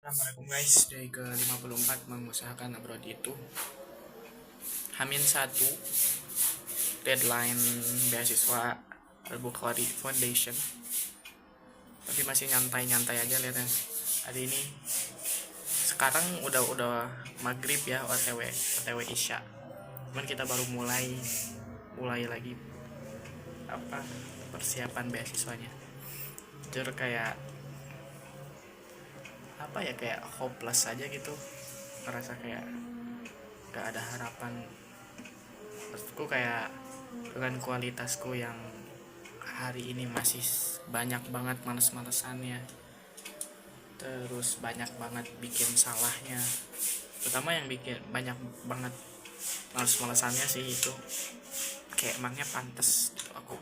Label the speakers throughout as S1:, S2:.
S1: Assalamualaikum guys, day ke-54 mengusahakan abroad itu Hamin 1 deadline beasiswa Al-Bukhari Foundation. Tapi masih nyantai-nyantai aja lihatnya. Hari ini sekarang udah maghrib ya, OTW Isya. Cuman kita baru mulai lagi apa persiapan beasiswanya. Jujur kayak apa ya, kayak hopeless aja gitu, ngerasa kayak gak ada harapan. Maksudku kayak dengan kualitasku yang hari ini masih banyak banget males-malesannya, terus banyak banget bikin salahnya, terutama yang bikin banyak banget males-malesannya sih itu. Kayak emangnya pantas gitu aku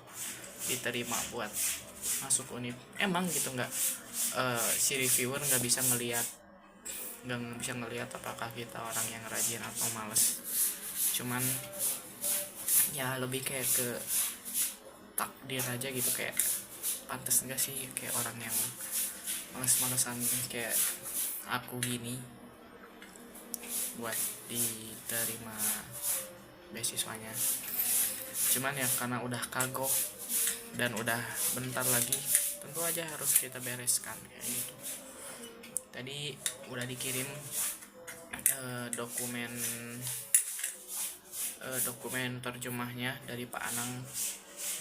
S1: diterima buat masuk univ, emang gitu nggak? Si reviewer nggak bisa ngelihat apakah kita orang yang rajin atau males. Cuman ya lebih kayak ke takdir aja gitu, kayak pantas enggak sih kayak orang yang males-malesan kayak aku gini buat diterima beasiswanya. Cuman ya karena udah kagok dan udah bentar lagi, tentu aja harus kita bereskan kayak gitu. Tadi udah dikirim dokumen terjemahnya dari Pak Anang,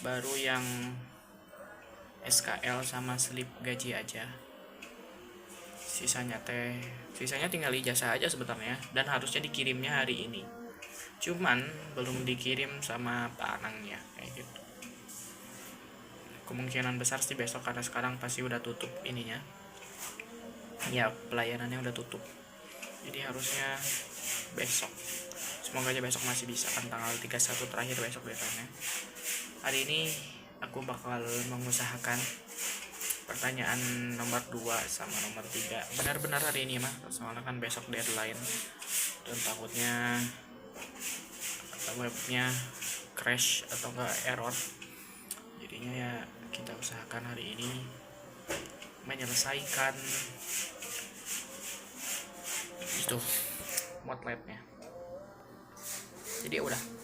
S1: baru yang SKL sama slip gaji aja. Sisanya tinggal ijazah aja sebenarnya, dan harusnya dikirimnya hari ini. Cuman belum dikirim sama Pak Anangnya kayak gitu. Kemungkinan besar sih besok, karena sekarang pasti udah tutup ininya. Ya, pelayanannya udah tutup. Jadi harusnya besok. Semoga aja besok masih bisa, kan tanggal 31 terakhir besok deadline-nya. Hari ini aku bakal mengusahakan pertanyaan nomor 2 sama nomor 3 benar-benar hari ini mah, soalnya kan besok deadline dan takutnya webnya crash atau enggak error. Jadinya ya kita usahakan hari ini menyelesaikan itu motletnya. Jadi udah.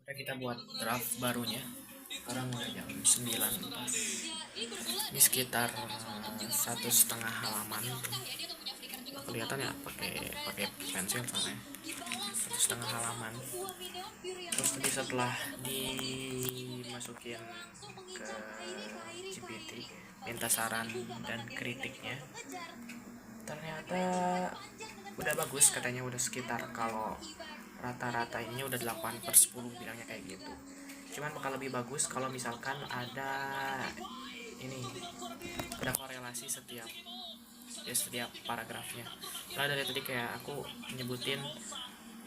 S1: Kita buat draft barunya. Sekarang udah jam 9. Ini sekitar 1,5 halaman. Kelihatan ya pakai pensil soalnya. 1,5 halaman. Terus tadi setelah dimasukin ke GPT, minta saran dan kritiknya, ternyata udah bagus katanya. Udah sekitar, kalau rata-rata ini udah 8/10 bilangnya kayak gitu. Cuman bakal lebih bagus kalau misalkan ada korelasi setiap paragrafnya. Nah, dari tadi kayak aku nyebutin,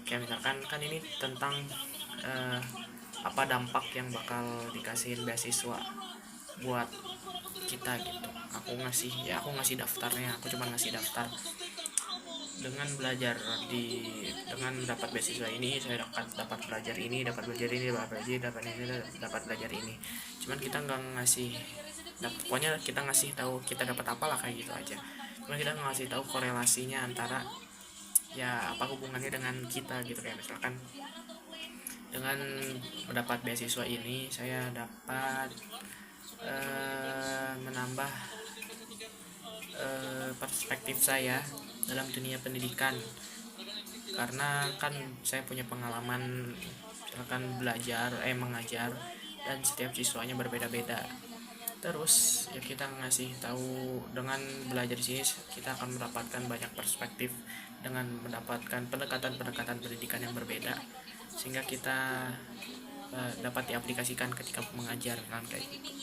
S1: kayak misalkan kan ini tentang apa dampak yang bakal dikasihin beasiswa buat kita gitu. Aku ngasih daftarnya. Aku cuma ngasih daftar, dengan dapat beasiswa ini saya dapat belajar ini, dapat belajar ini, dapat belajar ini. Cuman kita nggak ngasih, pokoknya kita ngasih tahu kita dapat apalah kayak gitu aja. Cuman kita nggak ngasih tahu korelasinya antara ya apa hubungannya dengan kita gitu. Kayak misalkan dengan mendapat beasiswa ini saya dapat menambah perspektif saya dalam dunia pendidikan, karena kan saya punya pengalaman misalkan mengajar, dan setiap siswanya berbeda-beda. Terus ya kita ngasih tahu, dengan belajar di sini kita akan mendapatkan banyak perspektif dengan mendapatkan pendekatan pendidikan yang berbeda, sehingga kita dapat diaplikasikan ketika mengajar kan kayak gitu.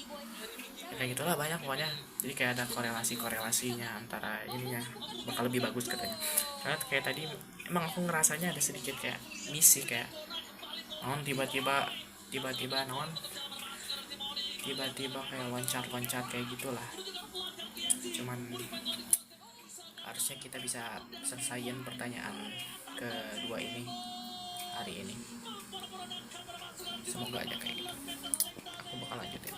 S1: Ya, kayak gitulah banyak pokoknya. Jadi kayak ada korelasinya antara ininya, bakal lebih bagus katanya. Karena kayak tadi emang aku ngerasanya ada sedikit kayak misi kayak non tiba-tiba non tiba-tiba kayak loncat-loncat kayak gitulah. Cuman harusnya kita bisa selesaiin pertanyaan kedua ini hari ini. Semoga aja kayak gitu. Aku bakal lanjutin.